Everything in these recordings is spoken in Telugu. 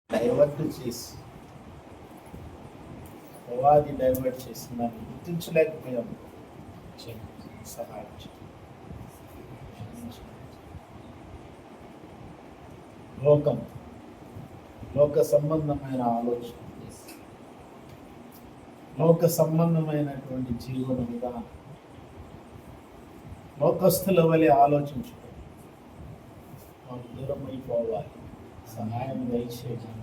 డైవర్ట్ చేసి అపవాది డైవర్ట్ చేసిందని గుర్తించలేకపోయాము. సహాయం లోక సంబంధమైన ఆలోచన, లోక సంబంధమైనటువంటి జీవన విధానం, లోకస్తుల వలె ఆలోచించుకో, మాకు దూరం అయిపోవాలి. సహాయం దయచేయండి.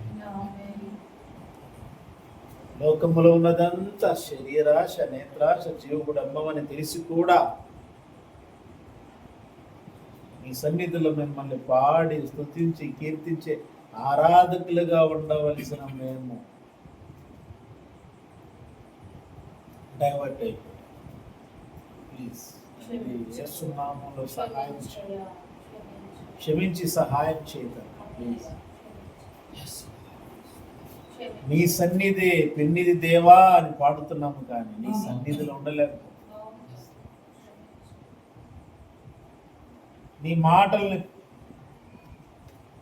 లోకములో ఉన్నదంతా శరీరాశ, నేత్రాశ, జీవకుడమ్మని తెలిసి కూడా మీ సన్నిధిలో మిమ్మల్ని పాడి స్తుతించి కీర్తించే ఆరాధకులుగా ఉండవలసిన మేము డైవర్ట్ అయిపోయాం. ప్లీజ్ చేస్తున్నాము, సహాయం క్షమించి సహాయం చేయగలరు. ప్లీజ్ నీ సన్నిధి పెన్నిది దేవా అని పాడుతున్నాము, కానీ నీ సన్నిధిలో ఉండలేము. నీ మాటల్ని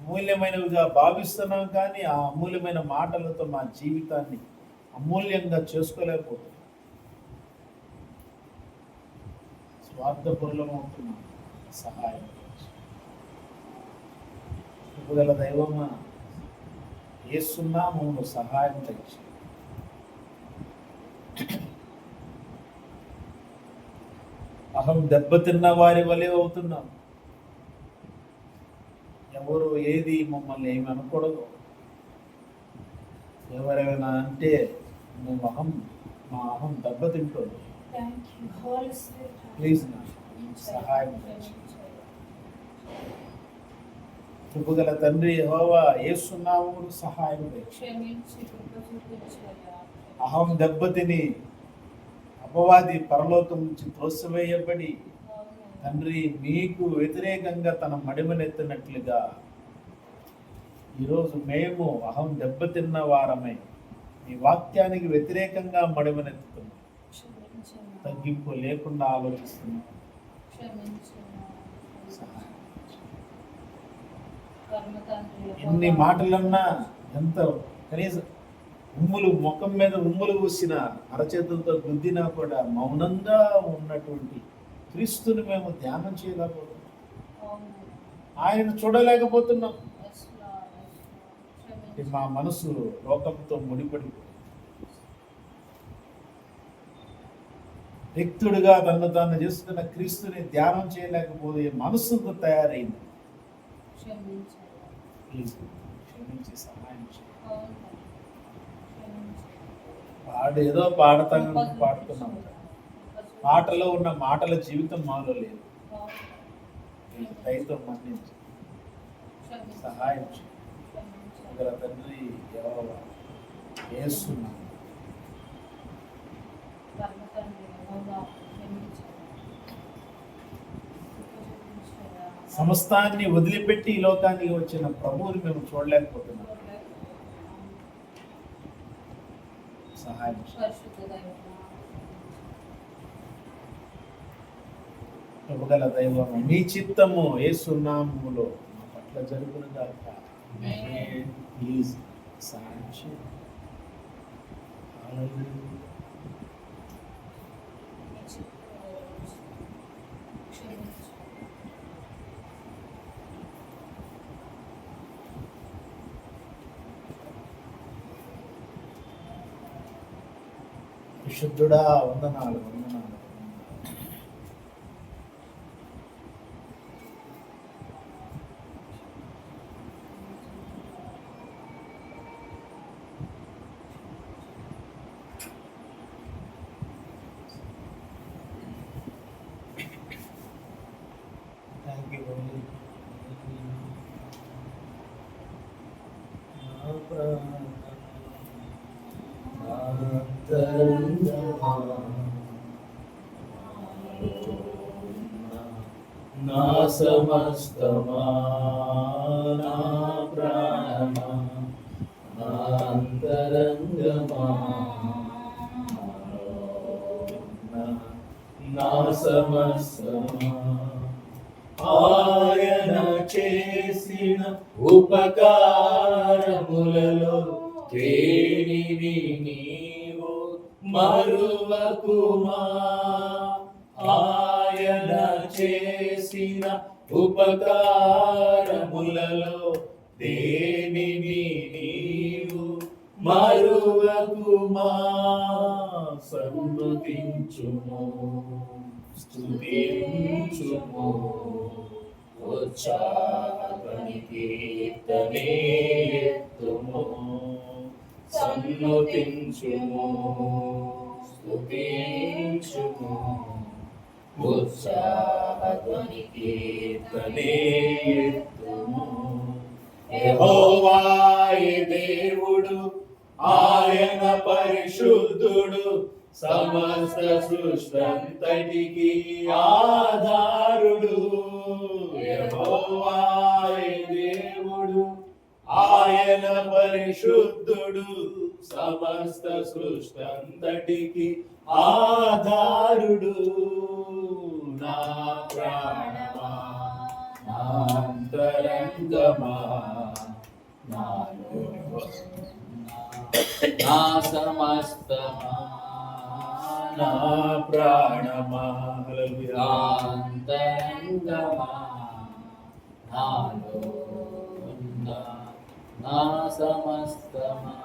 అమూల్యమైనవిగా భావిస్తున్నాం, కానీ ఆ అమూల్యమైన మాటలతో మా జీవితాన్ని అమూల్యంగా చేసుకోలేకపోతున్నాం. స్వార్థపరులమవుతున్నాం. సహాయం గల దైవమా, యేసునామములో సహాయం తెచ్చి అహం దెబ్బతిన్న వారి వలె అవుతున్నాం. ఎవరు ఏది మమ్మల్ని ఏమి అనకూడదు. ఎవరైనా అంటే మా అహం దెబ్బతింటుంది. ప్లీజ్ సహాయం కృపగల తండ్రి యెహోవా, యేసునామములో సహాయం అహం దెబ్బతిని అపవాది పరలోకం నుంచి త్రోసివేయబడి తండ్రి మీకు వ్యతిరేకంగా తన మడిమనెత్తినట్లుగా ఈరోజు మేము అహం దెబ్బతిన్న వారమై మీ వాక్యానికి వ్యతిరేకంగా మడిమనెత్తుతున్నాం. తగ్గింపు లేకుండా ఆలోచిస్తున్నాం. ఎన్ని మాటలన్నా, ఎంత కనీసం ముఖం మీద ఉమ్ములు పూసిన అరచేతులతో గుద్దినా కూడా మౌనంగా ఉన్నటువంటి క్రీస్తుని మేము ధ్యానం చేయలేకపోతున్నాం. ఆయన చూడలేకపోతున్నాం. మా మనసు లోకంతో ముడిపడి వ్యక్తుడిగా తను తాను చేస్తున్న క్రీస్తుని ధ్యానం చేయలేకపోయే మనసుకు తయారైంది. క్షమించి సహాయం చేయండి. ఏదో పాడుతున్నాం. పాటలో ఉన్న మాటల జీవితం మాలో లేదు. దయతో మన్నించి సహాయం చేయండి. తండ్రి యెహోవా, యేసునామములో సమస్తాన్ని వదిలిపెట్టి ఈ లోకానికి వచ్చిన ప్రభువుని మేము చూడలేకపోతున్నాం. సహాయం ప్రభుగల దైవము, మీ చిత్తము యేసునామములో మా పట్ల జరుగును గాక. ప్లీజ్ సహాయం చేయండి. విశుద్ధుడా, వందనాలు. నా సమస్తమా, నా ప్రాణమా, నా అంతరంగమా, నా సమస్తమా, ఆయన చేసిన ఉపకారము ఆధారములలో దేనిని నీవు మరువకుమా. ఆయన చేసిన ఉపకారములలో దేనిని నీవు మరువకుమా. సన్నుతించుము, స్తుతించుము, ఉత్సాహధ్వని కీర్తనే ఎత్తుము. సన్నుతించుము, స్తుతించుము, ఉత్సాహధ్వని కీర్తనే ఎత్తుము. యెహోవాయే దేవుడు, ఆయన పరిశుద్ధుడు, సమస్త సృష్టంతటికి ఆధారుడు. యెహోవాయే దేవుడు, ఆయన పరిశుద్ధుడు, సమస్త సృష్టంతటికి ఆధారుడు. నా ప్రాణమా, నా అంతరంగమా, నా సమస్తమా, నా ప్రాణమా, నా అంతరంగమా, నాలో ఉన్న నా సమస్తమా.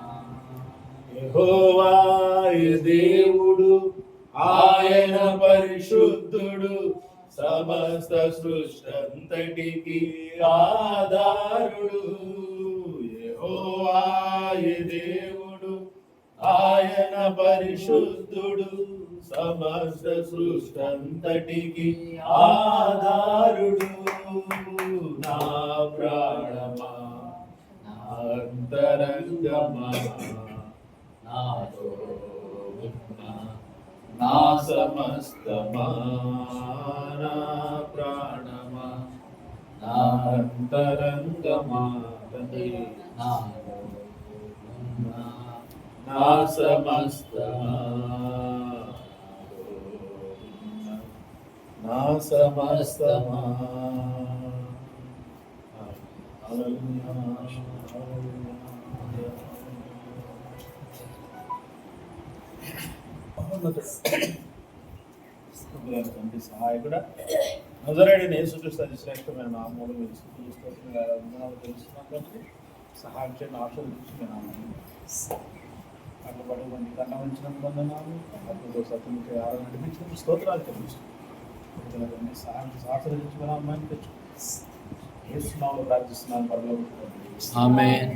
యెహోవాయే దేవుడు, ఆయన పరిశుద్ధుడు, సమస్త సృష్టంతటికి ఆధారుడు. యెహోవాయే దేవుడు, ఆయన పరిశుద్ధుడు, సమస్త సృష్టంతటికి ఆధారుడు. నా ప్రాణమా, నా అంతరంగమా, నాలో ఉన్న నా సమస్తమా, నా ప్రాణమా, నా అంతరంగమా, నాలో ఉన్న నా సమస్తమా, నా సమస్తమా. తండ్రి సహాయకుడా, నజరేయుడైన యేసుక్రీస్తు అతి శ్రేష్టమైన నామములో మీరు స్తుతిస్తున్నాం. తెలుస్తున్నాం సహాయం చేయని ఆశీర్వదించి మేము అట్లా పడి మంది కన్నా ఉంచిన వందనాలు, అప్పుడు సత్యముఖి ఆరోగ్యం నడిపించిన స్తోత్రాలు తెలుస్తున్నాం. సహాయం ఆశీర్వదించుకున్న అమ్మాయిని తెచ్చు యేసునామములో ప్రార్థిస్తున్నాను. పరలోకపు తండ్రి. ఆమేన్.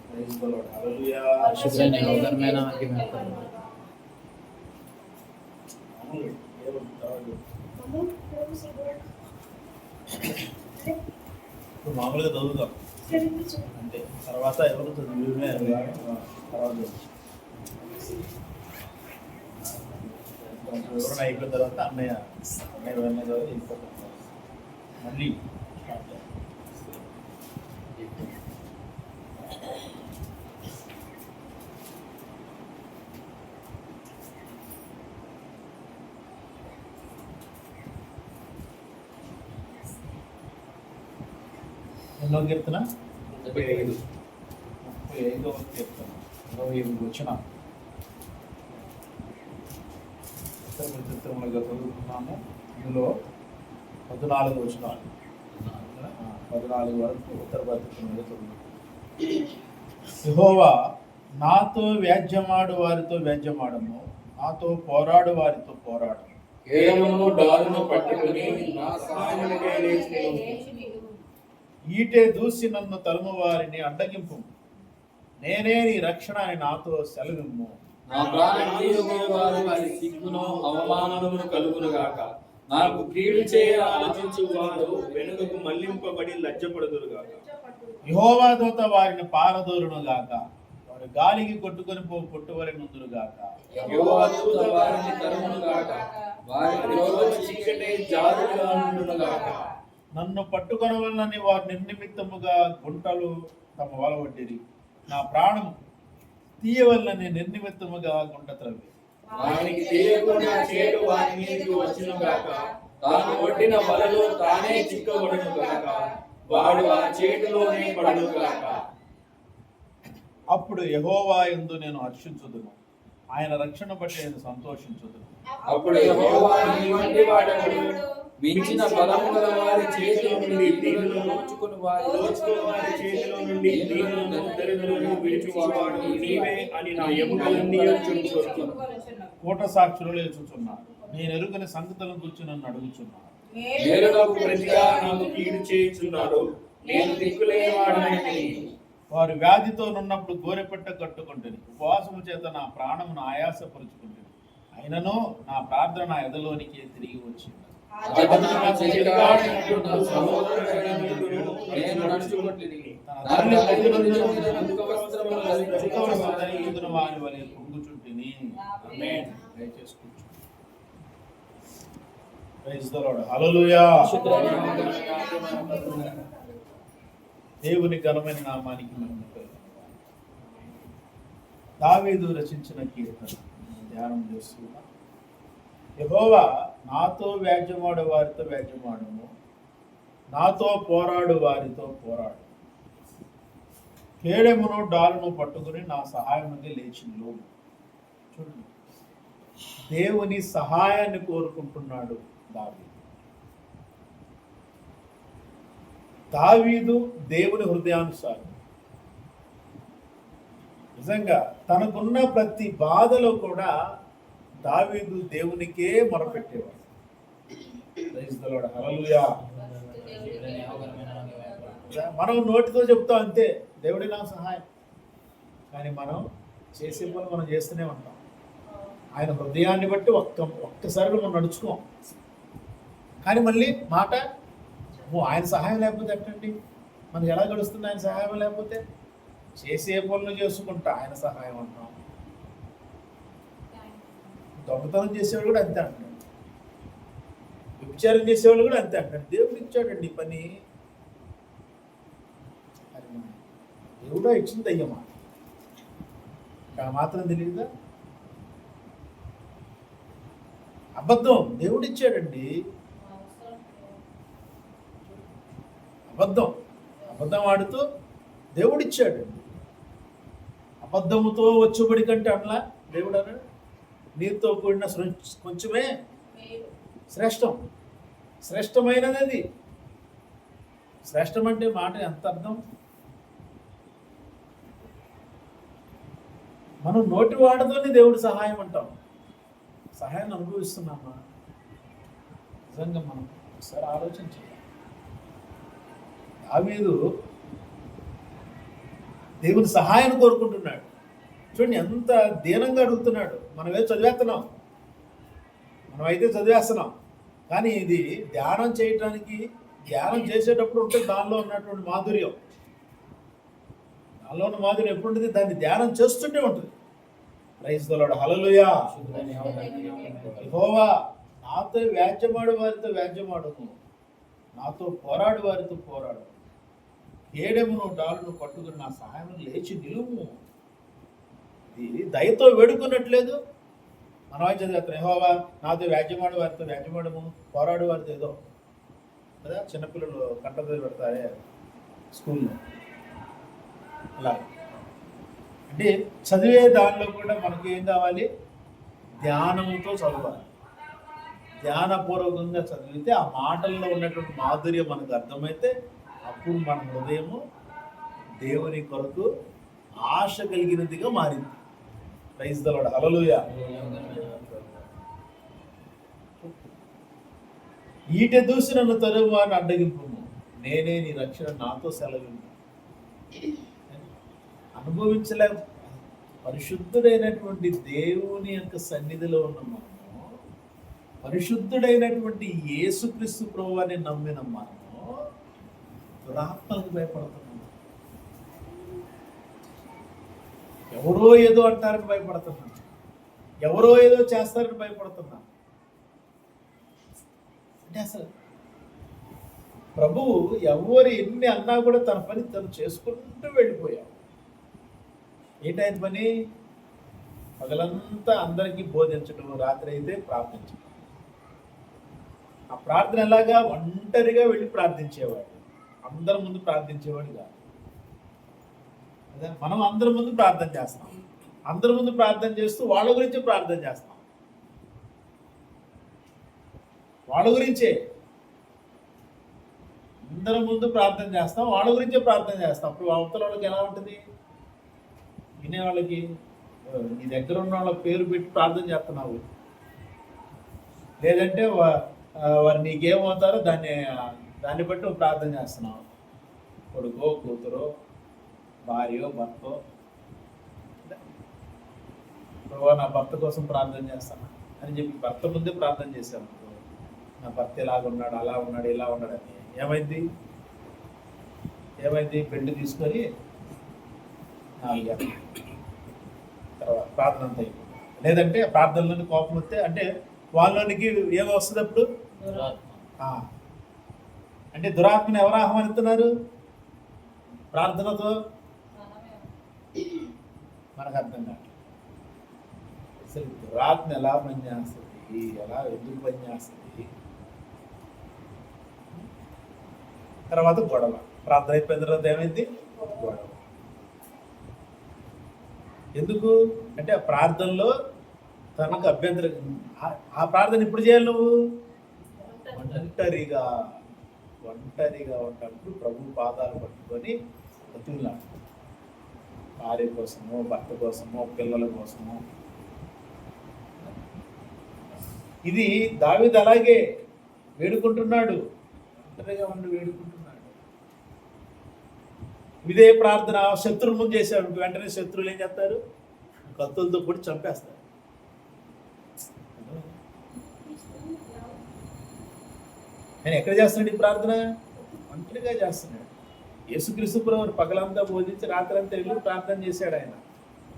Praise the Lord. హల్లెలూయా. శుభమైన ఉదయమైన వాక్యం వింటాము. మామూలుగా చదువుతాం అంటే తర్వాత ఎవరు చదివే తర్వాత వివరణ అయిపోయిన తర్వాత అన్నయ్య వివరణ వెళ్ళిపోతాం. మళ్ళీ ఎన్నో కీర్తన 35వ కీర్తన 28 వచ్చిన చిత్రములుగా చదువుకున్నాము. ఇందులో 14 వచనాలు 14 వరకు ఉత్తర భారతదేశంలో చదువుకున్నాము. యెహోవా నాతో వ్యాజ్యమాడు వారితో వ్యాజ్యమాడము, నాతో పోరాడు వారితో పోరాడు. కేవలము డాలును పట్టుకుని నా సహాయమునకై లేచి ఈటే దూసి నన్ను తరుము వారిని అడ్డగింపు, నేనే నీ రక్షణ అని నాతో సెలవిమ్ము. నా ప్రాణం తీయగోవారు వారి సిగ్గును అవమానమును కలుగును గాక. నాకు కీడు చేయ ఆలోచించు వారు వెనుకకు మళ్లింపబడి లజ్జపడుదురు గాక. యెహోవా దూత వారిని పారదోరును గాక, వారు గాలికి కొట్టుకొని పొట్టువరి నుందురు గాక. యెహోవా దూత వారిని తరుమును గాక, వారి విరోధ చీకటి జారులుగా ఉండును గాక. నన్ను పట్టుకొనవలనని వారు నిర్నిమిత్తముగా గుంటలు తమ వలవడ్డిరి, నా ప్రాణం తీయవలనని నిర్నిమిత్తముగా గుంట త్రవ్వి. వారికి తెలియకుండా చేటు వారి మీదకి వచ్చును గాక, తాను ఒడ్డిన వలలో తానే చిక్కబడును గాక, వాడు ఆ చేటులోనే పడును గాక. అప్పుడు యెహోవా యందు నేను హర్షించుదును, ఆయన రక్షణ బట్టి నేను సంతోషించుదును. అప్పుడు యెహోవా నీ వంటి వాడెవడు? మించిన బలము గల వారి చేతిలో నుండి దీనులను దోచుకుని వారి చేతిలో నుండి దీనులను దరిద్రులను విడిపించువాడు నీవే అని నా ఎముకలన్నీ చెప్పుకొచ్చును. కూట సాక్షులు లేచుచున్నారు, నేను ఎరుగని సంగతులను గురించి నన్ను అడుగుచున్నారు. మేలునకు ప్రతిగా నాకు కీడు చేయుచున్నారు, నేను దిక్కులేని వాడనైతిని. వారు వ్యాధితో నున్నప్పుడు గోరెపెట్ట కట్టుకుంటుంది, ఉపవాసము చేత నా ప్రాణమును ఆయాసపరుచుకుంటుంది. అయినను నా ప్రార్థన నా ఎదలోనికి తిరిగి వచ్చింది. నేను నడుచుకుంటుని వారి వలె పొంగుచుంటిని. దయచేసి కూర్చోండి. Praise the Lord. హల్లెలూయా. దేవుని ఘనమైన నామానికి మహిమ కలుగును. దావీదు రచించిన కీర్తన ధ్యానం చేస్తున్నాం. యెహోవా నాతో వ్యాజ్యమాడు వారితో వ్యాజ్యమాడము, నాతో పోరాడు వారితో పోరాడు. కేడెమును డాలును పట్టుకుని నా సహాయముకి లేచి నిలువు. చూడండి, దేవుని సహాయాన్ని కోరుకుంటున్నాడు దావీదు. దావీదు దేవుని హృదయానుసారం నిజంగా తనకున్న ప్రతి బాధలో కూడా దావీదు దేవునికే మొరపెట్టేవాడు. Praise the Lord. హల్లెలూయా. మనం నోటితో చెప్తాం అంతే, దేవుడే నా సహాయం, కానీ మనం చేసే పని మనం చేస్తూనే ఉంటాం. ఆయన హృదయాన్ని బట్టి ఒక్కసారి మనం నడుచుకోం, కానీ మళ్ళీ మాట ఆయన సహాయం లేకపోతే ఎట్టండి, మనకి ఎలా గడుస్తుంది? ఆయన సహాయం లేకపోతే చేసే పనులు చేసుకుంటా ఆయన సహాయం అంటాం. దొంగతనం చేసేవాళ్ళు కూడా అంతే అంటాడు, విచారం చేసేవాళ్ళు కూడా అంతే అంటాడు. దేవుడు ఇచ్చాడండి పని, దేవుడా ఇచ్చింది అయ్యమ్మా, మాత్రం తెలియదా? అబద్ధం దేవుడు ఇచ్చాడండి. అబద్ధం ఆడుతూ దేవుడిచ్చాడు. అబద్ధముతో వచ్చుబడి కంటే అట్లా దేవుడు అన్నాడు, నీతో కూడిన కొంచెమే శ్రేష్టమైనది అది. శ్రేష్టం అంటే మాట ఎంత అర్థం? మనం నోటి వాడతోనే దేవుడి సహాయం అంటాం. సహాయాన్ని అనుభవిస్తున్నామా? నిజంగా మనం ఒకసారి ఆలోచించాలి. దావీదు దేవుని సహాయాన్ని కోరుకుంటున్నాడు. చూడండి ఎంత దీనంగా అడుగుతున్నాడు. మనమే చదివేస్తున్నాం, కానీ ఇది ధ్యానం చేయటానికి, ధ్యానం చేసేటప్పుడు ఉంటే దానిలో ఉన్నటువంటి మాధుర్యం, దానిలో ఉన్న మాధుర్యం ఎప్పుడు ఉంటుంది? దాన్ని ధ్యానం చేస్తుంటే ఉంటుంది. Praise the Lord. హల్లెలూయా. యెహోవా నాతో వ్యాజ్యమాడు వారితో వ్యాజ్యమాడును, నాతో పోరాడు వారితో పోరాడు. ఏడెమును డాలును పట్టుకుని నా సహాయం లేచి నిలువు. ఇది దయతో వేడుకున్నట్లేదు. మనం ఏం చదివేస్తాం? యెహోవా నాతో వ్యాజ్యమాడు వారితో వ్యాజ్యమాడము, పోరాడు వారితో ఏదో కదా చిన్నపిల్లలు కంటతో పెడతారే స్కూల్లో, అలా. అంటే చదివే దానిలో కూడా మనకి ఏం కావాలి? ధ్యానంతో చదవాలి. ధ్యానపూర్వకంగా చదివితే ఆ మాటల్లో ఉన్నటువంటి మాధుర్యం మనకు అర్థమైతే అప్పుడు మన హృదయము దేవుని కొరకు ఆశ కలిగినదిగా మారింది. Praise the Lord. హల్లెలూయా. ఈట దూసి నన్ను తరువారిని అడ్డగింపు, నేనే నీ రక్షణ నాతో సెలవింపు. అనుభవించలే పరిశుద్ధుడైనటువంటి దేవుని యొక్క సన్నిధిలో ఉన్న మనము, పరిశుద్ధుడైనటువంటి యేసుక్రీస్తు ప్రభువుని నమ్మిన మనము దురాత్మలకు భయపడుతున్నాం. ఎవరో ఏదో అంటారని భయపడుతున్నాం, ఎవరో ఏదో చేస్తారని భయపడుతున్నాం. అంటే అసలు ప్రభువు ఎవరు ఎన్ని అన్నా కూడా తన పని తను చేసుకుంటూ వెళ్ళిపోయాడు. ఏంటైన పని? పగలంతా అందరికీ బోధించడం, రాత్రి అయితే ప్రార్థించడం. ఆ ప్రార్థన ఎలాగా? ఒంటరిగా వెళ్ళి ప్రార్థించేవాడు, అందరి ముందు ప్రార్థించేవాడు కాదు. అదే మనం అందరి ముందు ప్రార్థన చేస్తాం, అందరి ముందు ప్రార్థన చేస్తూ వాళ్ళ గురించి ప్రార్థన చేస్తాం, వాళ్ళ గురించే అందరి ముందు ప్రార్థన చేస్తాం, వాళ్ళ గురించే ప్రార్థన చేస్తాం. అప్పుడు అవతల వాళ్ళకి ఎలా ఉంటుంది, వినేవాళ్ళకి నీ దగ్గర ఉన్న వాళ్ళ పేరు పెట్టి ప్రార్థన చేస్తున్నావు, లేదంటే వారు నీకేమవుతారో దాన్ని బట్టి నువ్వు ప్రార్థన చేస్తున్నావు. కొడుకో కూతురో భార్యో భర్తో, ప్రభు నా భర్త కోసం ప్రార్థన చేస్తాను అని చెప్పి భర్త ముందే ప్రార్థన చేశాను. నా భర్త ఇలాగ ఉన్నాడు, అలా ఉన్నాడు, ఇలా ఉన్నాడు అని ఏమైంది బెడ్ తీసుకొని తర్వాత ప్రార్థన అంతా అయిపోయింది. లేదంటే ప్రార్థనలోని కోపం వస్తే అంటే వాళ్ళలోనికి ఏమో వస్తుంది అప్పుడు, అంటే దురాత్మని ఎవరు ఆహ్వానిస్తున్నారు ప్రార్థనతో, మనకు అర్థం కాదు అసలు దురాత్మ ఎలా పనిచేస్తుంది, ఎలా ఎందుకు పనిచేస్తుంది. తర్వాత గొడవ, ప్రార్థన అయిపోయిన తర్వాత ఏమైంది గొడవ. ఎందుకు అంటే ఆ ప్రార్థనలో తనకు అభ్యంతరం, ఆ ప్రార్థన ఇప్పుడు చేయాలి నువ్వు ఒంటరిగా ఉన్నప్పుడు ప్రభు పాదాలు పట్టుకొని బతుకులాడు, భార్య కోసమో భర్త కోసమో పిల్లల కోసమో. ఇది దావీదు అలాగే వేడుకుంటున్నాడు, ఒంటరిగా ఉండి వేడుకుంటున్నాడు. ఇదే ప్రార్థన శత్రువుల ముందు చేశాడు, వెంటనే శత్రువులు ఏం చేస్తారు, కత్తులతో పొడి చంపేస్తారు. నేను ఎక్కడ చేస్తున్నాడు ఈ ప్రార్థన, ఒంటరిగా చేస్తున్నాడు. యేసుక్రీస్తు ప్రభువు పగలంతా బోధించి రాత్రంతా వెళ్ళి ప్రార్థన చేశాడు. ఆయన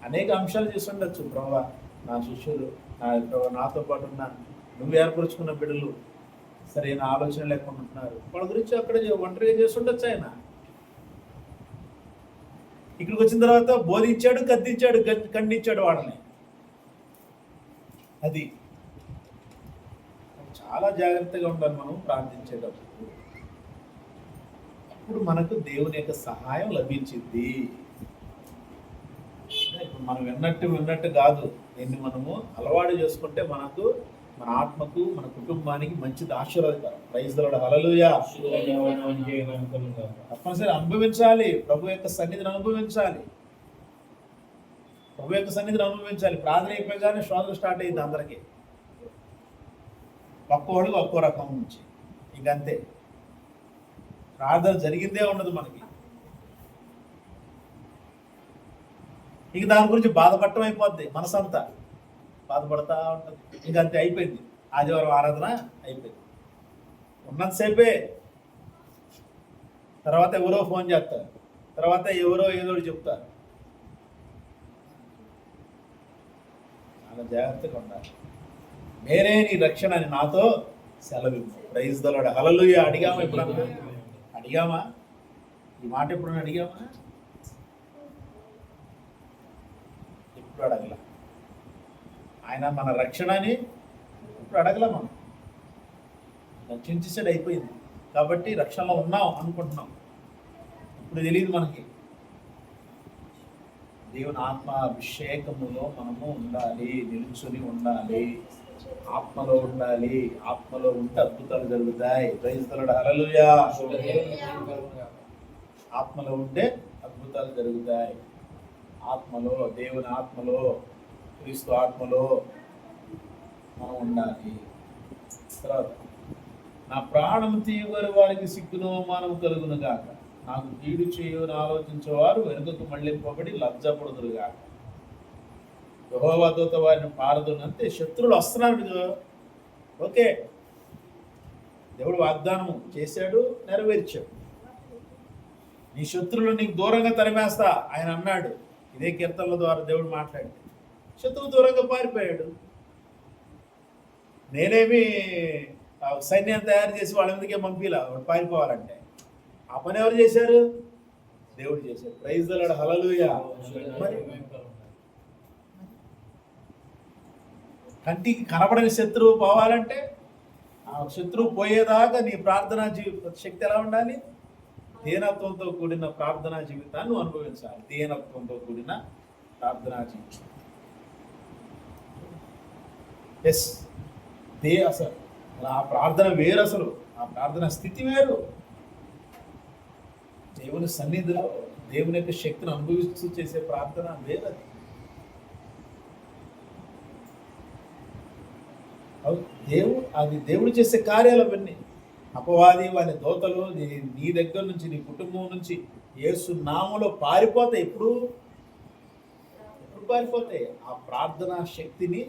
అనేక అంశాలు చేసి ఉండొచ్చు. ప్రభువా నా శిష్యులు నాతో పాటు ఉన్న నువ్వు ఏర్పరుచుకున్న బిడ్డలు సరైన ఆలోచన లేకుండా ఉంటున్నారు, వాళ్ళ గురించి అక్కడ ఒంటరిగా చేసి ఉండొచ్చు. ఆయన ఇక్కడికి వచ్చిన తర్వాత బోధించాడు, గద్దించాడు, ఖండించాడు వాళ్ళని. అది చాలా జాగ్రత్తగా ఉండాలి మనం ప్రార్థించేటప్పుడు. అప్పుడు మనకు దేవుని యొక్క సహాయం లభించింది. ఇప్పుడు మనం విన్నట్టు కాదు, దీన్ని మనము అలవాటు చేసుకుంటే మనకు, మన ఆత్మకు, మన కుటుంబానికి మంచిది, ఆశీర్వాదకరం. ప్రైజ్ ది లార్డ్, హల్లెలూయా. తప్పనిసరి అనుభవించాలి, ప్రభు యొక్క సన్నిధిని అనుభవించాలి, ప్రభు యొక్క సన్నిధిని అనుభవించాలి. ప్రార్థన అయిపోయాగానే శోధన స్టార్ట్ అయింది అందరికీ, ఒక్కోడికి ఒక్కో రకం నుంచి. ఇంకంతే, ప్రార్థన జరిగిందే ఉండదు మనకి. ఇక దాని గురించి బాధపడటం అయిపోద్ది, మనసంతా బాధపడతా ఉంటుంది. ఇంకంతే, అయిపోయింది. ఆదివారం ఆరాధన అయిపోయింది, ఉన్నంతసేపే. తర్వాత ఎవరో ఫోన్ చేస్తారు, తర్వాత ఎవరో ఏదో చెప్తారు. చాలా జాగ్రత్తగా ఉండాలి. నేనే నీ రక్షణ అని నాతో సెలవివ్వు. ప్రైజ్ ది లార్డ్, హల్లెలూయా. అడిగామా ఎప్పుడన్నా? అడిగామా ఈ మాట? ఎప్పుడన్నా అడిగామా? ఎప్పుడు అడగల. ఆయన మన రక్షణని ఇప్పుడు అడగల. మనం రక్షించేసాడు, అయిపోయింది. కాబట్టి రక్షణలో ఉన్నాం అనుకుంటున్నాం, ఇప్పుడు తెలియదు మనకి. దేవుని ఆత్మ అభిషేకములో మనము ఉండాలి, నిలుచుని ఉండాలి, ఆత్మలో ఉండాలి. ఆత్మలో ఉంటే అద్భుతాలు జరుగుతాయి. ప్రైజ్ ది లార్డ్, హల్లెలూయా. ఆత్మలో ఉంటే అద్భుతాలు జరుగుతాయి. ఆత్మలో, దేవుని ఆత్మలో, క్రీస్తు ఆత్మలో మనం ఉండాలి. తర్వాత నా ప్రాణం తీయగలి వారికి సిగ్గును అవమానం కలుగును గాక, నాకు కీడు చేయని ఆలోచించేవారు వెనుకకు మళ్ళింపబడి లజ్జపడుదురు గాక. యెహోవా దూత వారిని పారదును. అంతే, శత్రువులు వస్తున్నారు. ఓకే, దేవుడు వాగ్దానం చేశాడు, నెరవేర్చాడు. నీ శత్రువులు నీకు దూరంగా తరిమేస్తా ఆయన అన్నాడు. ఇదే కీర్తనల ద్వారా దేవుడు మాట్లాడి శత్రువు దూరంగా పారిపోయాడు. నేనేమి సైన్యాన్ని తయారు చేసి వాళ్ళ మీదకే పంపిలా పారిపోవాలంటే. ఆ పని ఎవరు చేశారు? దేవుడు చేశాడు. ప్రైజ్ ది లార్డ్, హల్లెలూయా. కంటికి కనబడని శత్రువు పోవాలంటే, ఆ శత్రువు పోయేదాకా నీ ప్రార్థనా శక్తి ఎలా ఉండాలి? దీనత్వంతో కూడిన ప్రార్థనా జీవితాన్ని నువ్వు అనుభవించాలి. దీనత్వంతో కూడిన ప్రార్థనా జీవితం. ఎస్, అసలు ఆ ప్రార్థన వేరు, అసలు ఆ ప్రార్థన స్థితి వేరు. దేవుని సన్నిధిలో దేవుని యొక్క శక్తిని అనుభవిస్తూ చేసే ప్రార్థన వేరు. అది దేవుడు చేసే కార్యాలు అవన్నీ. అపవాది వారి దోతలు నీ దగ్గర నుంచి, నీ కుటుంబం నుంచి యేసు నామములో పారిపోతాయి. ఎప్పుడు పారిపోతాయి? ఆ ప్రార్థనా శక్తిని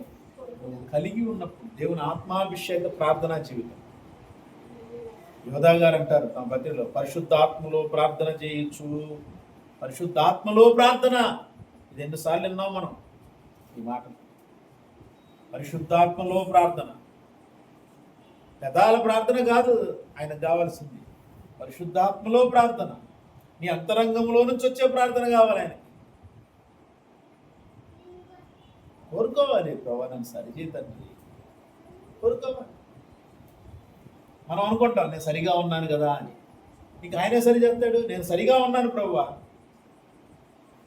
నువ్వు కలిగి ఉన్నప్పుడు. దేవుని ఆత్మాభిషేక ప్రార్థనా జీవితం. యోధా గారు అంటారు తమ భక్తిలో, పరిశుద్ధాత్మలో ప్రార్థన చేయొచ్చు. పరిశుద్ధాత్మలో ప్రార్థన, ఇది ఎన్నిసార్లు విన్నాం మనం ఈ మాట. పరిశుద్ధాత్మలో ప్రార్థన, పెదాల ప్రార్థన కాదు ఆయనకు కావాల్సింది. పరిశుద్ధాత్మలో ప్రార్థన, నీ అంతరంగంలో నుంచి వచ్చే ప్రార్థన కావాలి ఆయనకి. కోరుకోవాలి, ప్రభా నన్ను సరిచేయి తండ్రి, కోరుకోవాలి. మనం అనుకుంటాం నేను సరిగా ఉన్నాను కదా అని. నీకు ఆయనే సరి చెప్తాడు, నేను సరిగా ఉన్నాను ప్రభువా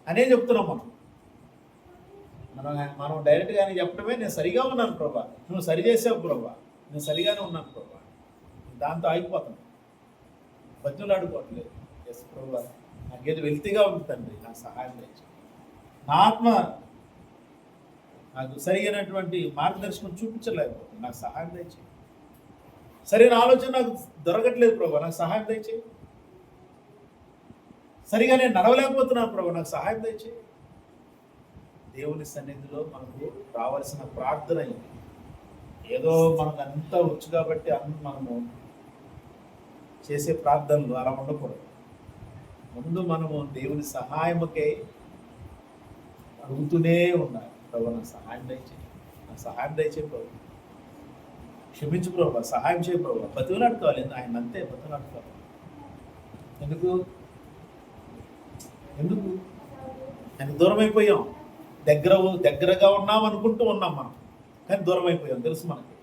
అనే చెప్తున్నాం మనం డైరెక్ట్గా ఆయన చెప్పడమే, నేను సరిగా ఉన్నాను ప్రభా, నువ్వు సరి చేసావు ప్రభా, నేను సరిగానే ఉన్నాను ప్రభా. దాంతో ఆగిపోతాను, బతులాడుకోవట్లేదు. ఎస్ ప్రభా, నాకేదో వెల్తీగా ఉంది తండ్రి, నాకు సహాయం చేయండి. నా ఆత్మ నాకు సరైనటువంటి మార్గదర్శనం చూపించలేకపోతుంది, నాకు సహాయం దయచేయి. సరైన ఆలోచన నాకు దొరకట్లేదు ప్రభా, నాకు సహాయం దయచేయి. సరిగా నేను నడవలేకపోతున్నాను ప్రభా, నాకు సహాయం దయచేయి. దేవుని సన్నిధిలో మనకు రావాల్సిన ప్రార్థన ఇది. ఏదో మనకు అంతా వచ్చు కాబట్టి మనము చేసే ప్రార్థనలు అలా ఉండకూడదు. ముందు మనము దేవుని సహాయముకై అడుగుతూనే ఉండాలి. ప్రభు నాకు సహాయం దయచేయి, నాకు సహాయం దయచేయి ప్రభు, క్షమించు ప్రభు, సహాయం చేయ ప్రభు. బతుకులాడుకోవాలి ఆయన, అంతే బతుకులాడుకోవాలి. ఎందుకు ఆయన దూరం అయిపోయాం. దగ్గరగా ఉన్నాం అనుకుంటూ ఉన్నాం మనం, కానీ దూరం అయిపోయాం. తెలుసు మనకి,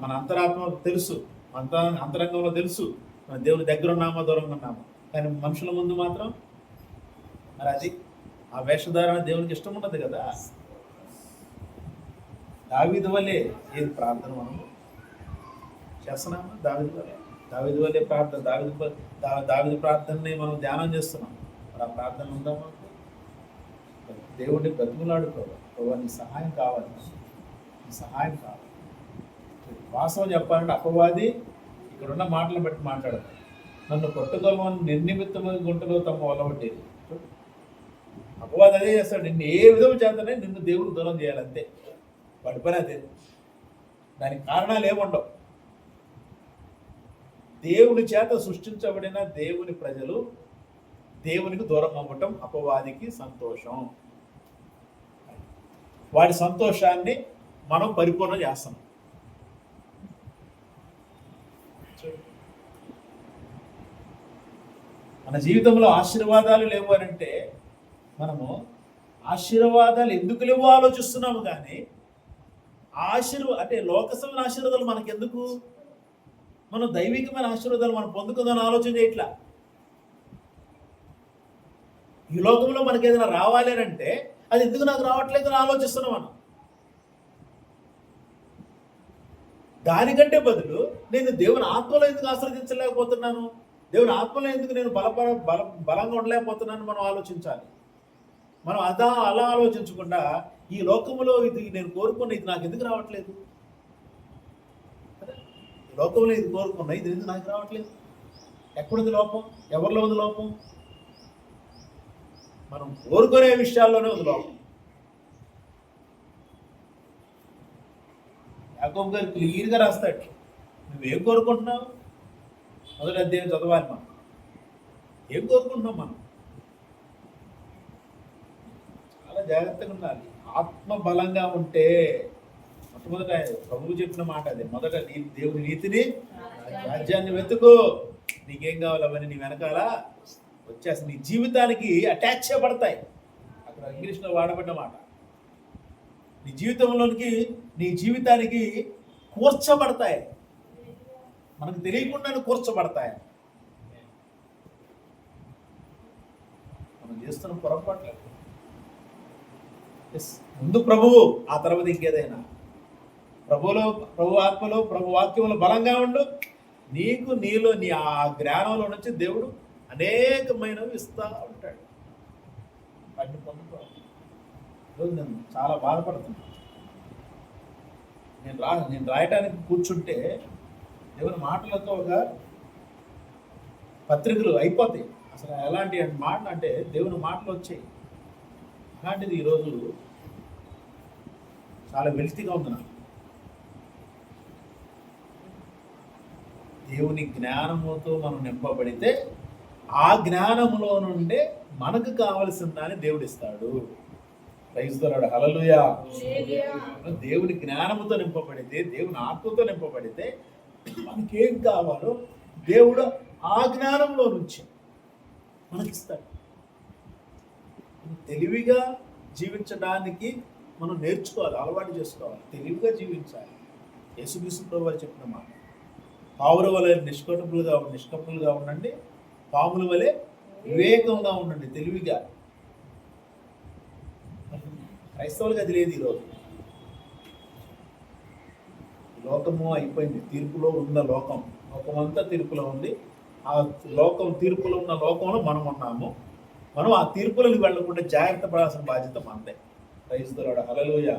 మన అంతరాత్మ తెలుసు, మన అంతరంగంలో తెలుసు మన దేవుని దగ్గర ఉన్నామో దూరంగా ఉన్నామో. కానీ మనుషుల ముందు మాత్రం మరి అది ఆ వేషధారణ దేవునికి ఇష్టం ఉండదు కదా. దావీదు వల్లే ఏది ప్రార్థన మనం చేస్తున్నామా? దావీదు వల్లే ప్రార్థన, దావీదు ప్రార్థనని మనం ధ్యానం చేస్తున్నాం. మరి ఆ ప్రార్థన ఉందామా? దేవుడిని బ్రతిమలాడుకోవాలి. ప్రభు నీ సహాయం కావాలి, నీ సహాయం కావాలి. వాస్తవం చెప్పాలంటే అపవాది ఇక్కడున్న మాటలను బట్టి మాట్లాడదు. నన్ను కొట్టుకోమని నిర్నిమిత్తమైన గుంటలో తమ వలబట్టేది. అపవాది అదే చేస్తాడు, నిన్ను ఏ విధం చేతనే నిన్ను దేవుడు దూరం చేయాలంతే. వాడి పని అదే. దానికి కారణాలు ఏముండవు. దేవుని చేత సృష్టించబడిన దేవుని ప్రజలు దేవునికి దూరం అవ్వటం అపవాదికి సంతోషం. వాడి సంతోషాన్ని మనం పరిపూర్ణ చేస్తున్నాం. మన జీవితంలో ఆశీర్వాదాలు లేవు అని అంటే మనము ఆశీర్వాదాలు ఎందుకు లేవో ఆలోచిస్తున్నాము. కానీ అంటే లోకసమైన ఆశీర్వాదాలు మనకెందుకు? మనం దైవికమైన ఆశీర్వాదాలు మనం పొందుకుందామని ఆలోచన చేయట్లా. ఈ లోకంలో మనకి ఏదైనా రావాలి అని అంటే అది ఎందుకు నాకు రావట్లేదు అని ఆలోచిస్తున్నాం మనం. దానికంటే బదులు నేను దేవుని ఆత్మలో ఎందుకు ఆశ్రదించలేకపోతున్నాను, దేవుని ఆత్మలో ఎందుకు నేను బలంగా ఉండలేకపోతున్నాను మనం ఆలోచించాలి. మనం అలా ఆలోచించకుండా ఈ లోకంలో ఇది నేను కోరుకున్న ఇది నాకు ఎందుకు రావట్లేదు, ఈ లోకంలో ఇది కోరుకున్నా ఇది ఎందుకు నాకు రావట్లేదు, ఎక్కడుంది లోపం, ఎవరిలో ఉంది లోపం? మనం కోరుకునే విషయాల్లోనే ఉంది లోపం. యాకోబు గారు క్లియర్గా రాస్తాడు, నువ్వేం కోరుకుంటున్నావు? మొదటి అధ్యాయం చదవాలి. మనం ఏం కోరుకుంటున్నాం? మనం చాలా జాగ్రత్తగా ఉండాలి. ఆత్మ బలంగా ఉంటే మొట్టమొదట ప్రభువు చెప్పిన మాట అదే, మొదట దేవుని నీతిని రాజ్యాన్ని వెతుకు, నీకేం కావాలి అవన్నీ నీ వెనకాల వచ్చేసి నీ జీవితానికి అటాచ్ చేయబడతాయి. అక్కడ ఇంగ్లీష్లో వాడబడ్డ మాట, నీ జీవితంలోనికి నీ జీవితానికి కూర్చబడతాయి. మనకు తెలియకుండానే కూర్చబడతాయి. చేస్తున్న పొరపాటు. ముందు ప్రభువు, ఆ తర్వాత ఇంకేదైనా. ప్రభు ఆత్మలో, ప్రభు వాక్యంలో బలంగా ఉండు. నీకు నీలో నీ ఆ జ్ఞానంలో నుంచి దేవుడు అనేకమైనవి ఇస్తా ఉంటాడు. వాటిని పొందుకో. ఈరోజు నేను చాలా బాధపడుతున్నాను. నేను రాయటానికి కూర్చుంటే దేవుని మాటలతో ఒక పత్రికలు అయిపోతాయి. అసలు ఎలాంటి మాటలు అంటే దేవుని మాటలు వచ్చాయి. అలాంటిది ఈరోజు చాలా వెలితిగా ఉంది నాకు. దేవుని జ్ఞానముతో మనం నింపబడితే ఆ జ్ఞానములో నుండే మనకు కావలసిన దాన్ని దేవుడు ఇస్తాడు. ప్రైజ్ ది లార్డ్, హల్లెలూయా. దేవుని జ్ఞానముతో నింపబడితే, దేవుని ఆత్మతో నింపబడితే మనకేం కావాలో దేవుడు ఆ జ్ఞానంలో నుంచి మనకిస్తాడు. తెలివిగా జీవించడానికి మనం నేర్చుకోవాలి, అలవాటు చేసుకోవాలి. తెలివిగా జీవించాలి. యేసుక్రీస్తు ప్రభువు చెప్పిన మాట, పావుల వలె నిష్కపటులుగా ఉండండి, పాముల వలె వివేకంగా ఉండండి, తెలివిగా. క్రైస్తవులకు అది లేదు. ఈరోజు లోకము అయిపోయింది. తీర్పులో ఉన్న లోకమంతా తీర్పులో ఉంది. ఆ తీర్పులో ఉన్న లోకంలో మనం ఉన్నాము. మనం ఆ తీర్పులకు వెళ్ళకుండా జాగ్రత్త పడాల్సిన బాధ్యత మనదే. ప్రైజ్ ది లార్డ్, హల్లెలూయా.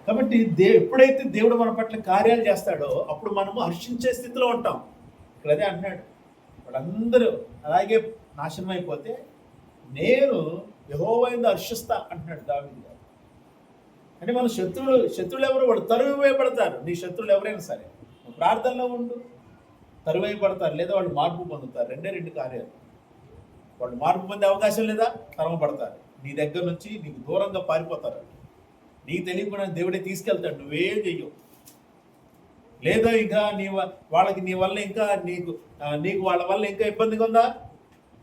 కాబట్టి ఎప్పుడైతే దేవుడు మన పట్ల కార్యాలు చేస్తాడో అప్పుడు మనము హర్షించే స్థితిలో ఉంటాం. ఇక్కడ అదే అంటున్నాడు, వాళ్ళందరూ అలాగే నాశనం అయిపోతే నేను యెహోవా యందు హర్షిస్తా అంటున్నాడు దావీదు గారు. అంటే మన శత్రువులు ఎవరు? వాడు తరువేయబడతారు. నీ శత్రువులు ఎవరైనా సరే ప్రార్థనలో ఉండు, తరువేయబడతారు, లేదా వాళ్ళు మార్పు పొందుతారు. రెండు కార్యాలు. వాళ్ళు మార్పు పొందే అవకాశం లేదా, తరమబడతారు. నీ దగ్గర నుంచి నీకు దూరంగా పారిపోతారు. నీకు తెలియకుండా దేవుడే తీసుకెళ్తాడు, నువ్వేం చెయ్యవు. లేదా ఇంకా వాళ్ళకి నీ వల్ల ఇంకా నీకు వాళ్ళ వల్ల ఇంకా ఇబ్బందిగా ఉందా,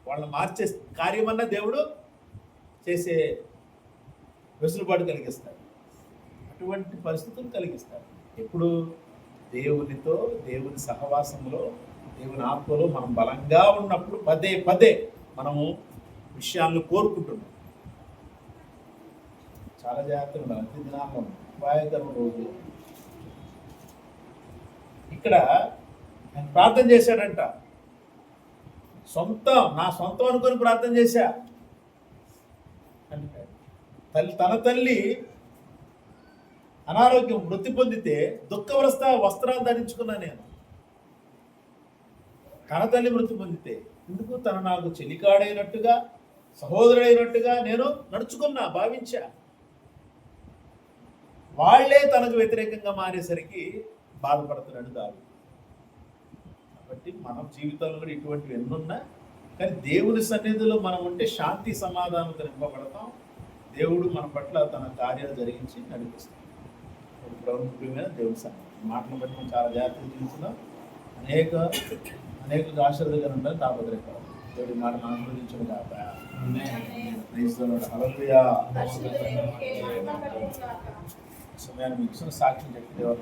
వాళ్ళని మార్చే కార్యమన్నా దేవుడు చేసే వెసులుబాటు కలిగిస్తాడు. అటువంటి పరిస్థితులు కలిగిస్తాడు. ఎప్పుడు దేవునితో, దేవుని సహవాసంలో, దేవుని ఆత్మలో మనం బలంగా ఉన్నప్పుడు పదే మనము విషయాలను కోరుకుంటున్నాం. చాలా జాగ్రత్తగా ఉండాలి. అంత్య దినాల్లో అపాయకరమైన రోజు. ఇక్కడ ఆయన ప్రార్థన చేశాడంట. నా సొంతం అనుకొని ప్రార్థన చేశా అంటే తన తల్లి అనారోగ్యం మృతి పొందితే దుఃఖ వస్త్రాలు ధరించుకున్నా నేను. తన తల్లి మృతి పొందితే ఎందుకు? తను నాకు చెలికాడైనట్టుగా, సహోదరుడైనట్టుగా నేను నడుచుకున్నా, భావించా. వాళ్లే తనకు వ్యతిరేకంగా మారేసరికి బాధపడుతున్నాడు దావీదు. కాబట్టి మన జీవితంలో కూడా ఇటువంటివి ఎన్నున్నా కానీ దేవుని సన్నిధిలో మనం ఉంటే శాంతి సమాధానంతో నింపబడతాం. దేవుడు మన పట్ల తన కార్యాలు జరిగించి నడిపిస్తాం. ప్రభుత్వమైన దేవుని సన్నిధి మాటలను బట్టి మనం చాలా జాగ్రత్తగా జీవిస్తున్నాం. అనేక ఆశీర్వాదాలు ఉండాలి. తాపత్రయపడాలి. దేవుడి మాట ఆశీర్వదించడం కాక హల్లెలూయా. సమయాన్ని మీకు సాక్ష్యం చెప్పి దేవుడు